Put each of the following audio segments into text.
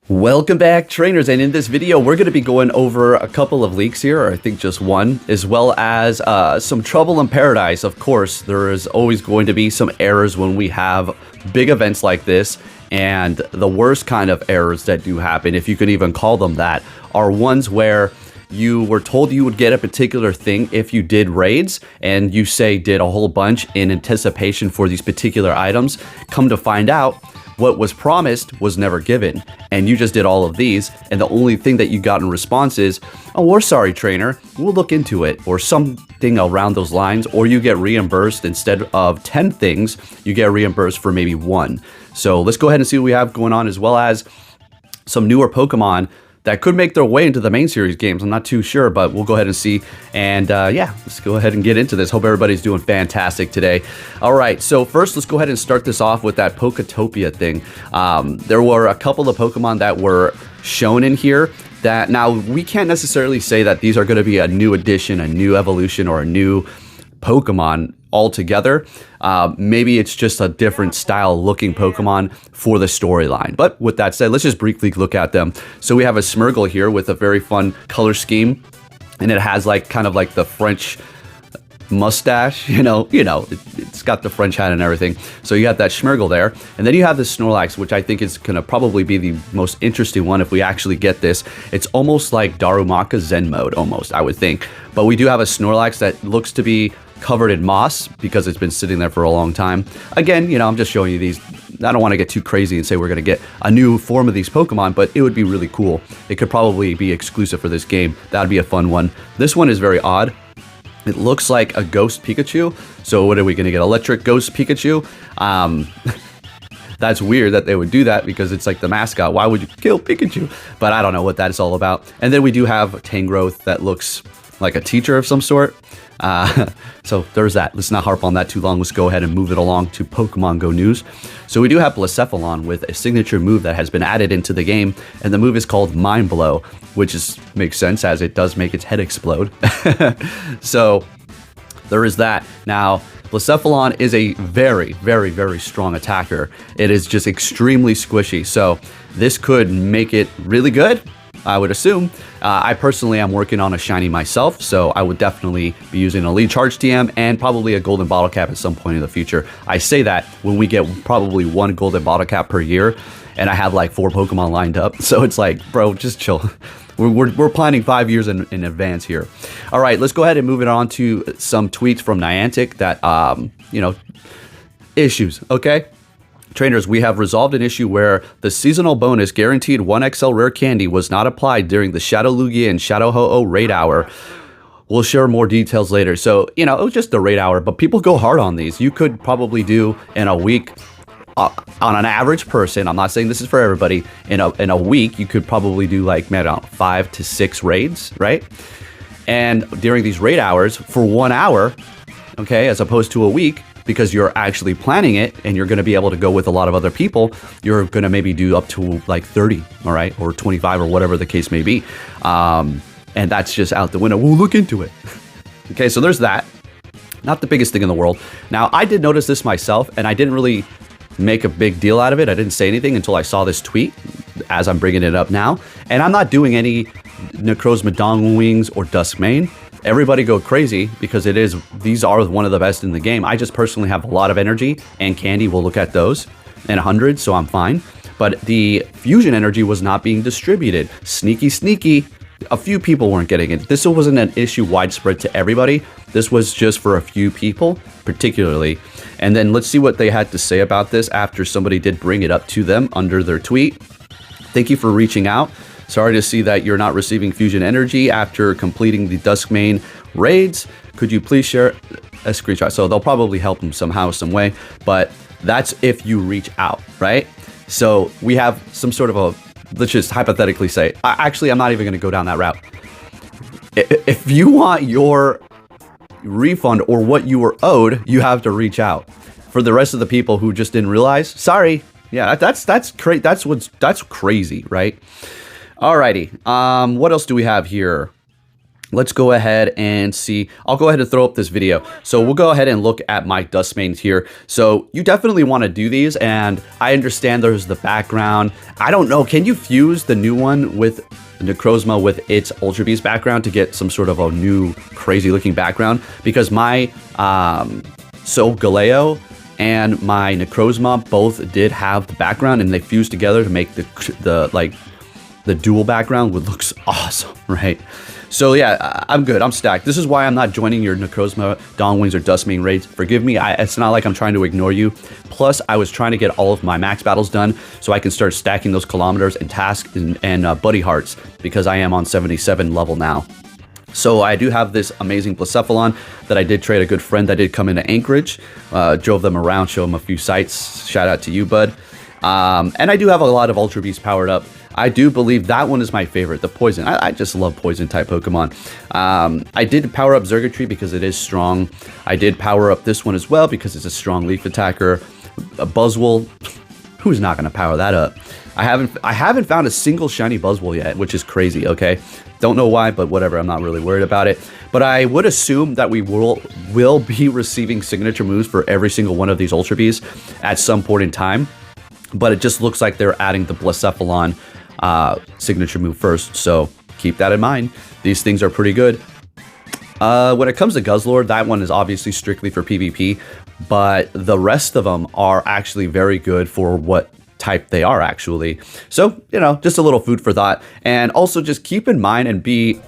Welcome back, trainers, and in this video we're going to be going over a couple of leaks here, or I think just one, as well as some trouble in paradise. Of course, there is always going to be some errors when we have big events like this, and the worst kind of errors that do happen, if you could even call them that, are ones where you were told you would get a particular thing if you did raids, and you say did a whole bunch in anticipation for these particular items. Come to find out, what was promised was never given, and you just did all of these, and the only thing that you got in response is, oh, we're sorry, trainer, we'll look into it, or something around those lines, or you get reimbursed instead of 10 things, you get reimbursed for maybe one. So let's go ahead and see what we have going on, as well as some newer Pokemon that could make their way into the main series games. I'm not too sure, but we'll go ahead and see. And yeah, let's go ahead and get into this. Hope everybody's doing fantastic today. All right, so first, let's go ahead and start this off with that Poketopia thing. There were a couple of Pokemon that were shown in here that now we can't necessarily say that these are going to be a new addition, a new evolution, or a new Pokemon altogether. Maybe it's just a different style looking Pokemon for the storyline. But with that said, let's just briefly look at them. So we have a Smeargle here with a very fun color scheme, and it has like kind of like the French mustache, it's got the French hat and everything. So you have that Smeargle there, and then you have the Snorlax, which I think is gonna probably be the most interesting one if we actually get this. It's almost like Darumaka Zen mode, almost, I would think. But we do have a Snorlax that looks to be covered in moss because it's been sitting there for a long time. Again, I'm just showing you these. I don't want to get too crazy and say we're going to get a new form of these Pokemon, but it would be really cool. It could probably be exclusive for this game. That'd be a fun one. This one is very odd. It looks like a ghost Pikachu. So what are we going to get? Electric Ghost Pikachu? That's weird that they would do that because it's like the mascot. Why would you kill Pikachu? But I don't know what that is all about. And then we do have Tangrowth that looks like a teacher of some sort. So there's that. Let's not harp on that too long. Let's go ahead and move it along to Pokemongo news. So we do have Blacephalon with a signature move that has been added into the game, and the move is called Mind Blow, which makes sense as it does make its head explode. So there is that. Now, Blacephalon is a very, very, very strong attacker. It is just extremely squishy. So this could make it really good, I would assume. I personally am working on a shiny myself, so I would definitely be using a lead charge TM and probably a golden bottle cap at some point in the future. I say that when we get probably one golden bottle cap per year, and I have like 4 Pokemon lined up. So it's like, bro, just chill. We're planning 5 years in advance here. All right, let's go ahead and move it on to some tweets from Niantic that, issues, okay? Trainers, we have resolved an issue where the seasonal bonus guaranteed 1XL rare candy was not applied during the Shadow Lugia and Shadow Ho-Oh raid hour. We'll share more details later. So, it was just the raid hour, but people go hard on these. You could probably do in a week, on an average person, I'm not saying this is for everybody, in a week, you could probably do like, 5 to 6 raids, right? And during these raid hours, for 1 hour, okay, as opposed to a week, because you're actually planning it and you're going to be able to go with a lot of other people, you're going to maybe do up to like 30, all right, or 25 or whatever the case may be. And that's just out the window. We'll look into it. Okay, so there's that. Not the biggest thing in the world. Now, I did notice this myself, and I didn't really make a big deal out of it. I didn't say anything until I saw this tweet as I'm bringing it up now. And I'm not doing any Necrozma Dong Wings or Duskmane. Everybody go crazy because these are one of the best in the game. I just personally have a lot of energy, and Candy will look at those and 100, so I'm fine. But the fusion energy was not being distributed. Sneaky. A few people weren't getting it. This wasn't an issue widespread to everybody. This was just for a few people, particularly. And then let's see what they had to say about this after somebody did bring it up to them under their tweet. Thank you for reaching out. Sorry to see that you're not receiving fusion energy after completing the Duskmane raids. Could you please share a screenshot? So they'll probably help them somehow, some way, but that's if you reach out, right? So we have some sort of a, let's just hypothetically say, actually, I'm not even going to go down that route. If you want your refund or what you were owed, you have to reach out. For the rest of the people who just didn't realize, sorry. Yeah, that's crazy, right? Alrighty, what else do we have here? let's go ahead and see. I'll go ahead and throw up this video. So we'll go ahead and look at my dust mains here. So you definitely want to do these, and I understand there's the background. I don't know, can you fuse the new one with Necrozma with its Ultra Beast background to get some sort of a new crazy looking background? Because my Galeo and my Necrozma both did have the background, and they fused together to make the dual background, which looks awesome, right? So yeah, I'm good. I'm stacked. This is why I'm not joining your Necrozma, Dawnwings, or Dustmane raids. Forgive me. It's not like I'm trying to ignore you. Plus, I was trying to get all of my max battles done so I can start stacking those kilometers and tasks and buddy hearts, because I am on 77 level now. So I do have this amazing Blacephalon that I did trade a good friend that did come into Anchorage. Drove them around, show them a few sites. Shout out to you, bud. And I do have a lot of Ultra Beasts powered up. I do believe that one is my favorite, the Poison. I just love Poison type Pokemon. I did power up Zergatry because it is strong. I did power up this one as well because it's a strong leaf attacker. A Buzzwole, who's not going to power that up? I haven't found a single shiny Buzzwole yet, which is crazy, okay? Don't know why, but whatever, I'm not really worried about it. But I would assume that we will be receiving signature moves for every single one of these Ultra Beasts at some point in time. But it just looks like they're adding the Blacephalon signature move first, so keep that in mind. These things are pretty good. When it comes to Guzzlord, that one is obviously strictly for PvP, but the rest of them are actually very good for what type they are actually. So, you know, just a little food for thought. And also just keep in mind and be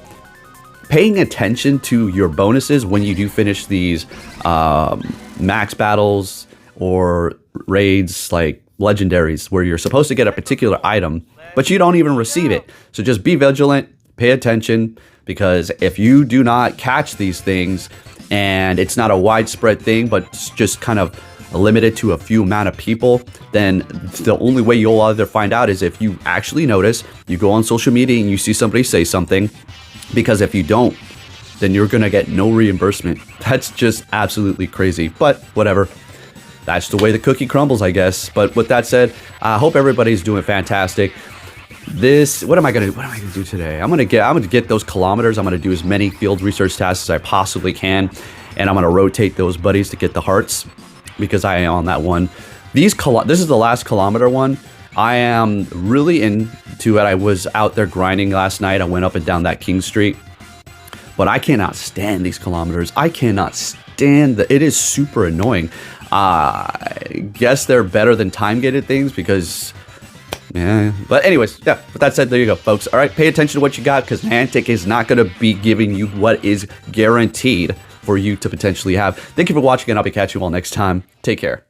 paying attention to your bonuses when you do finish these max battles or raids like legendaries, where you're supposed to get a particular item but you don't even receive it. So just be vigilant, pay attention, because if you do not catch these things and it's not a widespread thing but it's just kind of limited to a few amount of people, then the only way you'll either find out is if you actually notice, you go on social media and you see somebody say something, because if you don't, then you're gonna get no reimbursement. That's just absolutely crazy, but whatever. That's the way the cookie crumbles, I guess. But with that said, I hope everybody's doing fantastic. What am I gonna do today? I'm gonna get those kilometers. I'm gonna do as many field research tasks as I possibly can, and I'm gonna rotate those buddies to get the hearts, because I am on that one. This is the last kilometer one. I am really into it. I was out there grinding last night. I went up and down that King Street, but I cannot stand these kilometers. I cannot stand it is super annoying. I guess they're better than time-gated things because, yeah. But anyways, yeah, with that said, there you go, folks. All right, pay attention to what you got, because Niantic is not going to be giving you what is guaranteed for you to potentially have. Thank you for watching, and I'll be catching you all next time. Take care.